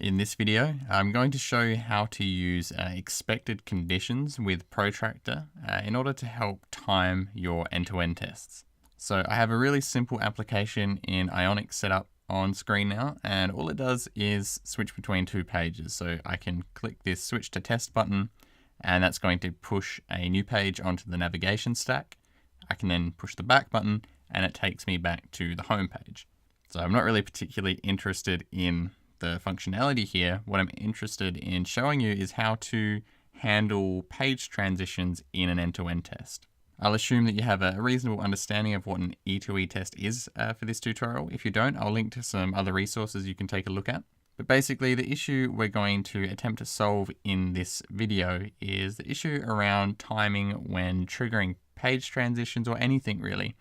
In this video, I'm going to show you how to use expected conditions with Protractor in order to help time your end-to-end tests. So I have a really simple application in Ionic set up on screen now, and all it does is switch between two pages. So I can click this switch to test button, and that's going to push a new page onto the navigation stack. I can then push the back button, and it takes me back to the home page. So I'm not really particularly interested in the functionality here. What I'm interested in showing you is how to handle page transitions in an end-to-end test. I'll assume that you have a reasonable understanding of what an E2E test is for this tutorial. If you don't, I'll link to some other resources you can take a look at. But basically, the issue we're going to attempt to solve in this video is the issue around timing when triggering page transitions or anything really.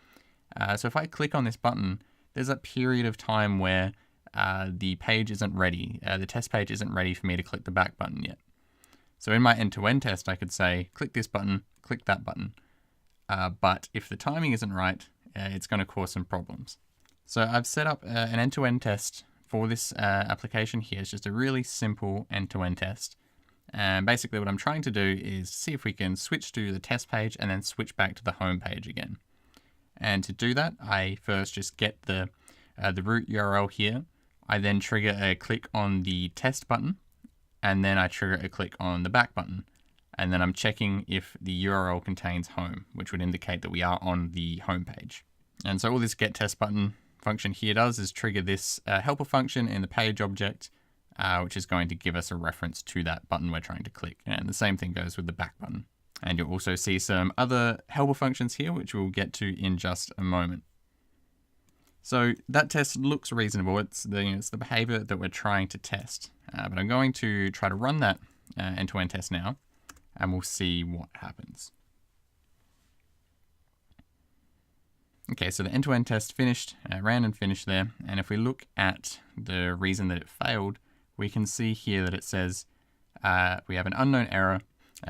So if I click on this button, there's a period of time where the page isn't ready. The test page isn't ready for me to click the back button yet. So in my end-to-end test, I could say, click this button, click that button. But if the timing isn't right, it's going to cause some problems. So I've set up an end-to-end test for this application here. It's just a really simple end-to-end test. And basically what I'm trying to do is see if we can switch to the test page and then switch back to the home page again. And to do that, I first just get the root URL here. I then trigger a click on the test button, and then I trigger a click on the back button. And then I'm checking if the URL contains home, which would indicate that we are on the home page. And so all this get test button function here does is trigger this helper function in the page object, which is going to give us a reference to that button we're trying to click. And the same thing goes with the back button. And you'll also see some other helper functions here, which we'll get to in just a moment. So that test looks reasonable. It's the behavior that we're trying to test. But I'm going to try to run that end-to-end test now, and we'll see what happens. Okay, so the end-to-end test finished, ran and finished there. And if we look at the reason that it failed, we can see here that it says we have an unknown error.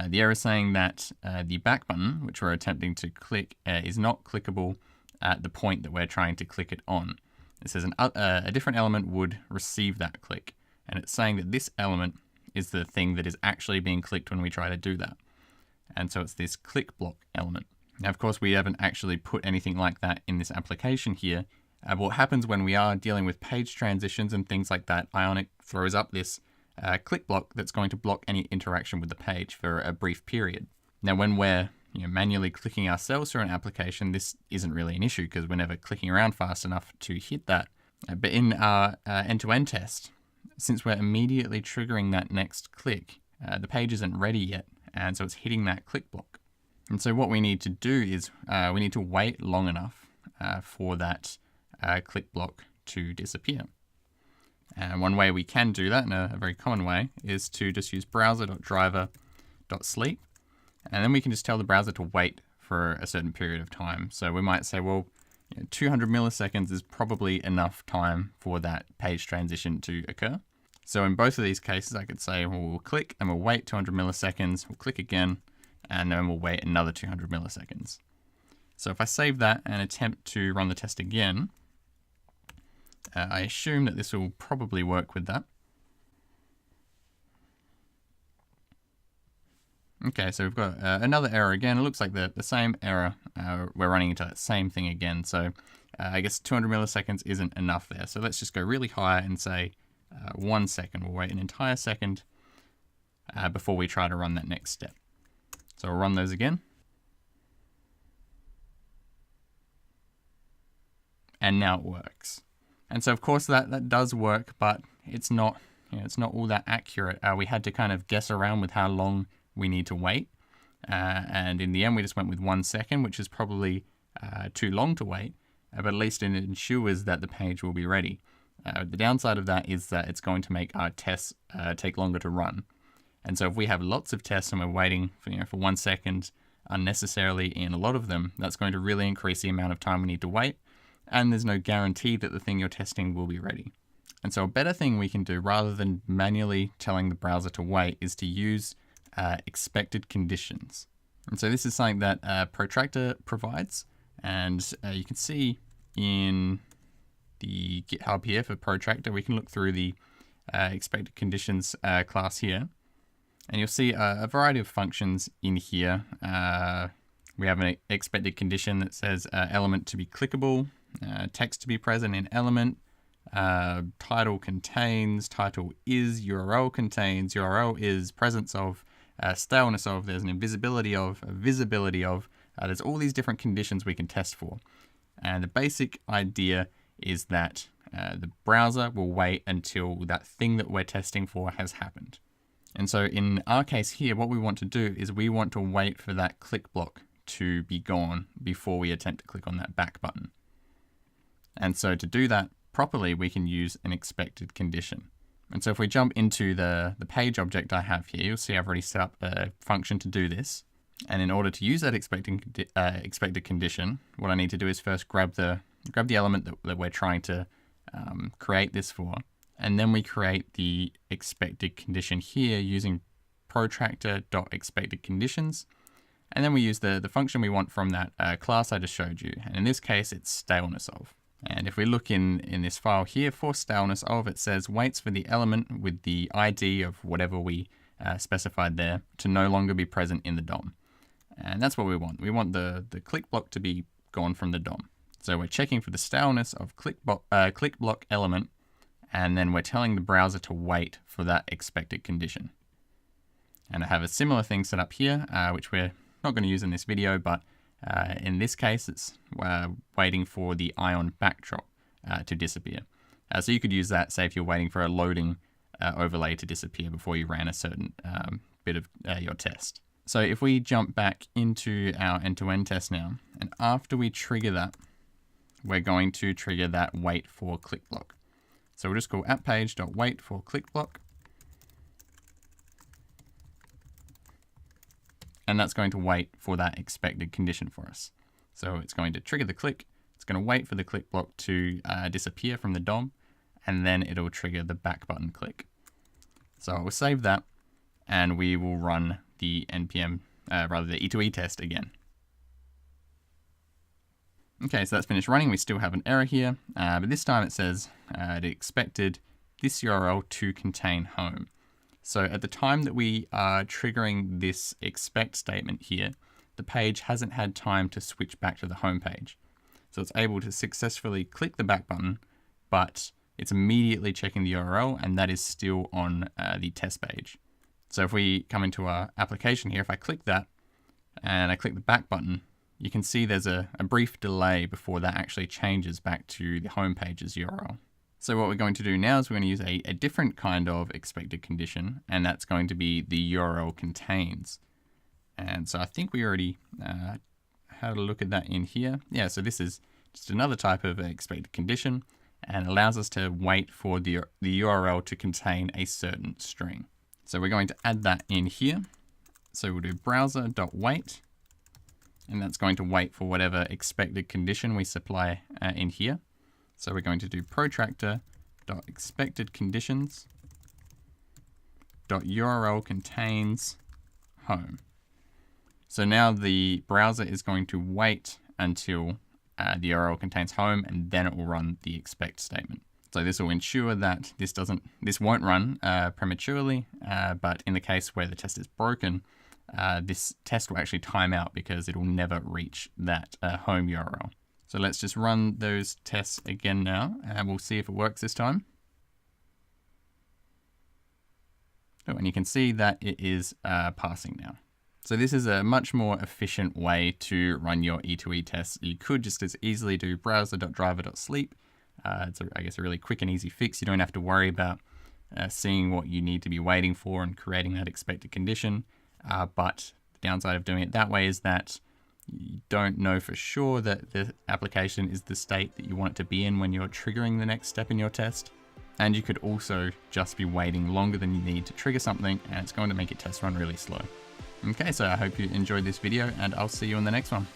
The error is saying that the back button, which we're attempting to click, is not clickable at the point that we're trying to click it on. It says a different element would receive that click. And it's saying that this element is the thing that is actually being clicked when we try to do that. And so it's this click block element. Now, of course, we haven't actually put anything like that in this application here. But what happens when we are dealing with page transitions and things like that, Ionic throws up this click block that's going to block any interaction with the page for a brief period. Now, when we're manually clicking ourselves through an application, this isn't really an issue because we're never clicking around fast enough to hit that. But in our end-to-end test, since we're immediately triggering that next click, the page isn't ready yet, and so it's hitting that click block. And so what we need to do is we need to wait long enough for that click block to disappear. And one way we can do that, in a very common way, is to just use browser.driver.sleep. And then we can just tell the browser to wait for a certain period of time. So we might say, well, 200 milliseconds is probably enough time for that page transition to occur. So in both of these cases, I could say, well, we'll click and we'll wait 200 milliseconds. We'll click again, and then we'll wait another 200 milliseconds. So if I save that and attempt to run the test again, I assume that this will probably work with that. Okay, so we've got another error again. It looks like the same error. We're running into that same thing again. So I guess 200 milliseconds isn't enough there. So let's just go really high and say 1 second. We'll wait an entire second before we try to run that next step. So we'll run those again. And now it works. And so of course that does work, but it's not all that accurate. We had to kind of guess around with how long we need to wait. And in the end, we just went with 1 second, which is probably too long to wait, but at least it ensures that the page will be ready. The downside of that is that it's going to make our tests take longer to run. And so if we have lots of tests and we're waiting for 1 second unnecessarily in a lot of them, that's going to really increase the amount of time we need to wait. And there's no guarantee that the thing you're testing will be ready. And so a better thing we can do, rather than manually telling the browser to wait, is to use expected conditions. And so this is something that Protractor provides. And you can see in the GitHub here for Protractor, we can look through the expected conditions class here. And you'll see a variety of functions in here. We have an expected condition that says element to be clickable, text to be present in element, title contains, title is, URL contains, URL is, presence of, staleness of, there's an invisibility of, a visibility of. There's all these different conditions we can test for. And the basic idea is that the browser will wait until that thing that we're testing for has happened. And so in our case here, what we want to do is we want to wait for that click block to be gone before we attempt to click on that back button. And so to do that properly, we can use an expected condition. And so if we jump into the page object I have here, you'll see I've already set up a function to do this. And in order to use that expected condition, what I need to do is first grab the element that we're trying to create this for. And then we create the expected condition here using Protractor.expectedConditions. And then we use the function we want from that class I just showed you. And in this case, it's staleness of. And if we look in this file here for staleness of, it says waits for the element with the ID of whatever we specified there to no longer be present in the DOM. And that's what we want. We want the click block to be gone from the DOM. So we're checking for the staleness of click block element, and then we're telling the browser to wait for that expected condition. And I have a similar thing set up here, which we're not going to use in this video, but in this case, it's waiting for the Ion backdrop to disappear. So you could use that, say, if you're waiting for a loading overlay to disappear before you ran a certain bit of your test. So if we jump back into our end-to-end test now, and after we trigger that, we're going to trigger that wait for click block. So we'll just call appPage.wait for click block. And that's going to wait for that expected condition for us. So it's going to trigger the click, it's going to wait for the click block to disappear from the DOM, and then it'll trigger the back button click. So I will save that, and we will run the the E2E test again. Okay, so that's finished running. We still have an error here, but this time it says it expected this URL to contain home. So at the time that we are triggering this expect statement here, the page hasn't had time to switch back to the home page. So it's able to successfully click the back button, but it's immediately checking the URL, and that is still on the test page. So if we come into our application here, if I click that and I click the back button, you can see there's a brief delay before that actually changes back to the home page's URL. So what we're going to do now is we're going to use a different kind of expected condition, and that's going to be the URL contains. And so I think we already had a look at that in here. Yeah, so this is just another type of expected condition, and allows us to wait for the URL to contain a certain string. So we're going to add that in here. So we'll do browser.wait, and that's going to wait for whatever expected condition we supply in here. So we're going to do protractor.expectedConditions.URL contains home. So now the browser is going to wait until the URL contains home, and then it will run the expect statement. So this will ensure that this won't run prematurely, but in the case where the test is broken, this test will actually time out because it will never reach that home URL. So let's just run those tests again now, and we'll see if it works this time. Oh, and you can see that it is passing now. So this is a much more efficient way to run your E2E tests. You could just as easily do browser.driver.sleep. It's, I guess, a really quick and easy fix. You don't have to worry about seeing what you need to be waiting for and creating that expected condition. But the downside of doing it that way is that you don't know for sure that the application is the state that you want it to be in when you're triggering the next step in your test. And you could also just be waiting longer than you need to trigger something, and it's going to make your test run really slow. Okay, so I hope you enjoyed this video, and I'll see you in the next one.